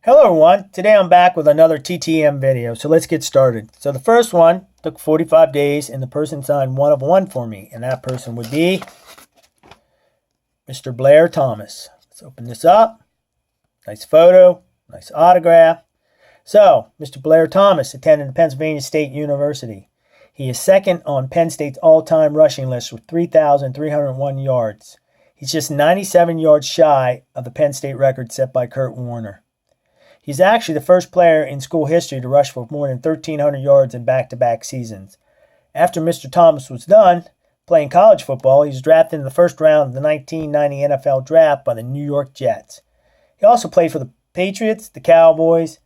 Hello everyone, today I'm back with another T.T.M video, so let's get started. So the first one took 45 days and the person signed 1 of 1 for me, and that person would be Mr. Blair Thomas. Let's open this up. Nice photo, nice autograph. So, Mr. Blair Thomas attended Pennsylvania State University. He is second on Penn State's all-time rushing list with 3,301 yards. He's just 97 yards shy of the Penn State record set by Kurt Warner. He's actually the first player in school history to rush for more than 1,300 yards in back-to-back seasons. After Mr. Thomas was done playing college football, he was drafted in the first round of the 1990 N.F.L. draft by the New York Jets. He also played for the Patriots, the Cowboys,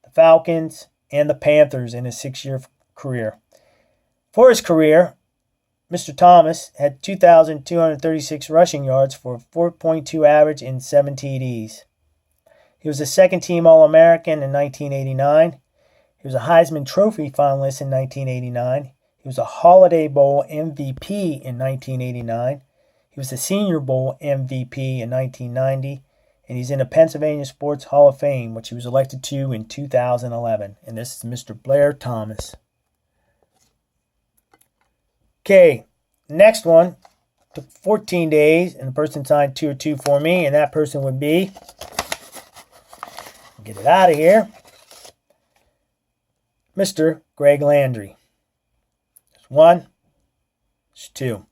the Falcons, and the Panthers in his 6-year career. For his career, Mr. Thomas had 2,236 rushing yards for a 4.2 average and 7 TDs. He was a second-team All-American in 1989. He was a Heisman Trophy finalist in 1989. He was a Holiday Bowl MVP in 1989. He was the Senior Bowl MVP in 1990. And he's in the Pennsylvania Sports Hall of Fame, which he was elected to in 2011. And this is Mr. Blair Thomas. Okay, next one took 14 days, and the person signed 2 of 2 for me, and that person would be, get it out of here, Mr. Greg Landry. There's 1, there's 2.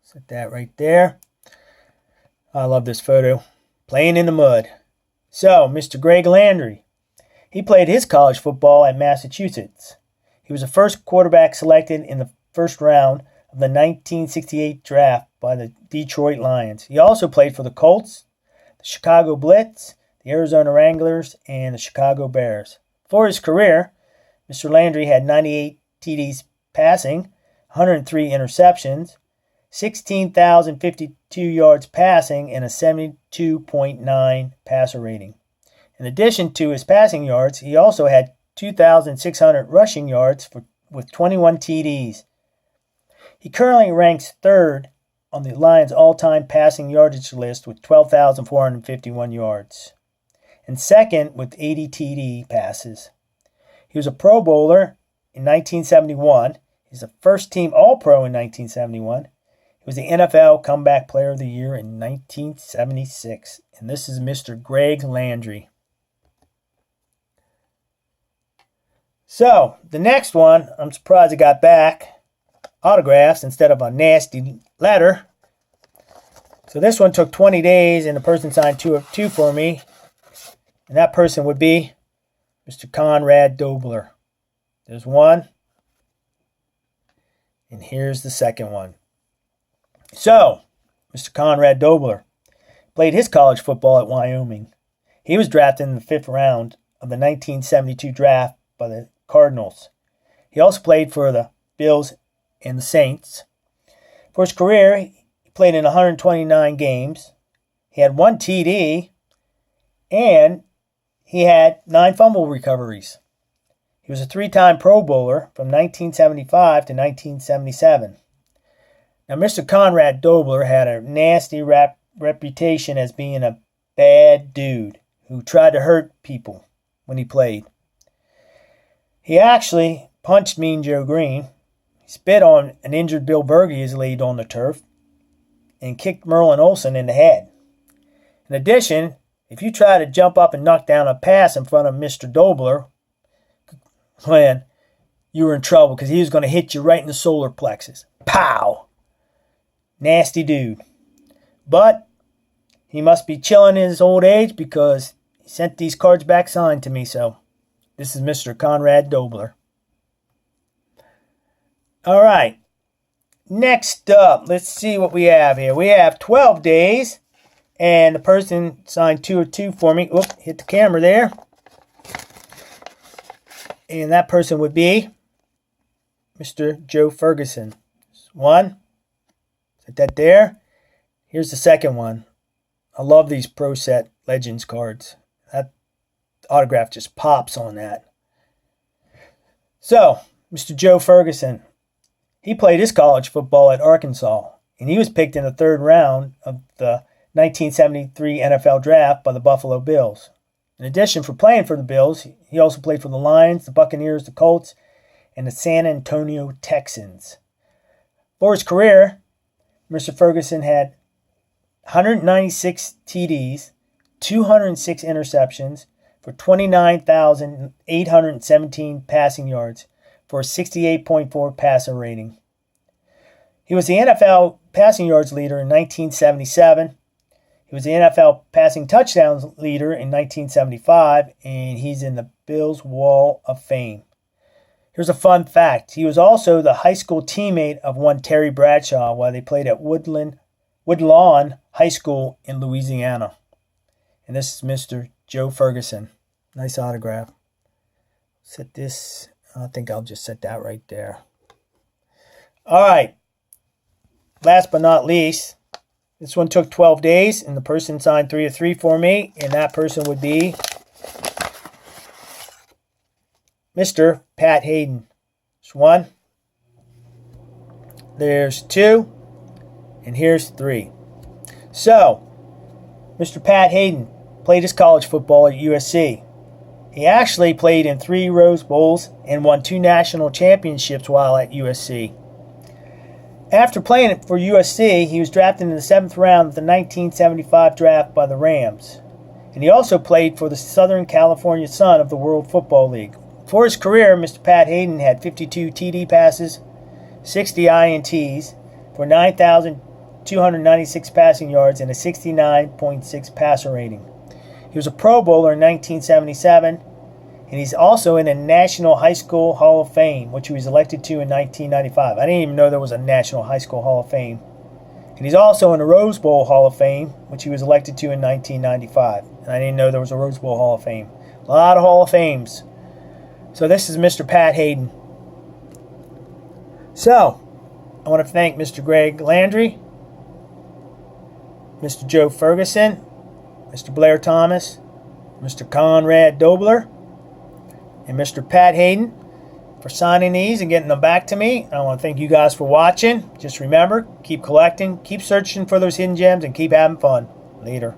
Set that right there. I love this photo. Playing in the mud. So, Mr. Greg Landry. He played his college football at Massachusetts. He was the first quarterback selected in the first round of the 1968 draft by the Detroit Lions. He also played for the Colts, the Chicago Blitz, the Arizona Wranglers, and the Chicago Bears. For his career, Mr. Landry had 98 TDs passing, 103 interceptions, 16,052 yards passing, and a 72.9 passer rating. In addition to his passing yards, he also had 2,600 rushing yards with 21 TDs. He currently ranks 3rd on the Lions' all-time passing yardage list with 12,451 yards, and 2nd with 80 TD passes. He was a Pro Bowler in 1971. He's a first-team All-Pro in 1971. He was the N.F.L. Comeback Player of the Year in 1976. And this is Mr. Greg Landry. So, the next one, I'm surprised I got back autographs instead of a nasty letter. So this one took 20 days, and the person signed 2 of 2 for me. And that person would be Mr. Conrad Dobler. There's 1. And here's the second one. So, Mr. Conrad Dobler played his college football at Wyoming. He was drafted in the 5th round of the 1972 draft by the Cardinals. He also played for the Bills and the Saints. For his career, he played in 129 games. He had 1 TD, and he had 9 fumble recoveries. He was a 3-time Pro Bowler from 1975 to 1977. Now, Mr. Conrad Dobler had a nasty reputation as being a bad dude who tried to hurt people when he played. He actually punched Mean Joe Green. He spit on an injured Bill Berge as he laid on the turf, and kicked Merlin Olsen in the head. In addition, if you try to jump up and knock down a pass in front of Mr. Dobler, man, you were in trouble because he was going to hit you right in the solar plexus. Pow! Nasty dude. But he must be chilling in his old age because he sent these cards back signed to me. So this is Mr. Conrad Dobler. All right. Next up, let's see what we have here. We have 12 days, and the person signed 2 of 2 for me. Oop, hit the camera there. And that person would be Mr. Joe Ferguson. 1. Set that there. Here's the second one. I love these Pro Set Legends cards. That autograph just pops on that. So, Mr. Joe Ferguson. He played his college football at Arkansas, and he was picked in the 3rd round of the 1973 NFL Draft by the Buffalo Bills. In addition, for playing for the Bills, he also played for the Lions, the Buccaneers, the Colts, and the San Antonio Texans. For his career, Mr. Ferguson had 196 TDs, 206 interceptions for 29,817 passing yards for a 68.4 passer rating. He was the NFL passing yards leader in 1977. He was the NFL passing touchdowns leader in 1975, and he's in the Bills Wall of Fame. Here's a fun fact. He was also the high school teammate of one Terry Bradshaw while they played at Woodlawn High School in Louisiana. And this is Mr. Joe Ferguson. Nice autograph. Set this. I think I'll just set that right there. All right. Last but not least, this one took 12 days, and the person signed 3 of 3 for me, and that person would be Mr. Pat Haden. There's 1, there's 2, and here's 3. So, Mr. Pat Haden played his college football at USC. He actually played in 3 Rose Bowls and won 2 national championships while at USC. After playing for USC, he was drafted in the 7th round of the 1975 draft by the Rams. And he also played for the Southern California Sun of the World Football League. For his career, Mr. Pat Haden had 52 TD passes, 60 INTs for 9,296 passing yards and a 69.6 passer rating. He was a Pro Bowler in 1977, and he's also in the National High School Hall of Fame, which he was elected to in 1995. I didn't even know there was a National High School Hall of Fame. And he's also in the Rose Bowl Hall of Fame, which he was elected to in 1995. And I didn't know there was a Rose Bowl Hall of Fame. A lot of Hall of Fames. So this is Mr. Pat Haden. So, I want to thank Mr. Greg Landry, Mr. Joe Ferguson, Mr. Blair Thomas, Mr. Conrad Dobler, and Mr. Pat Haden for signing these and getting them back to me. I want to thank you guys for watching. Just remember, keep collecting, keep searching for those hidden gems, and keep having fun. Later.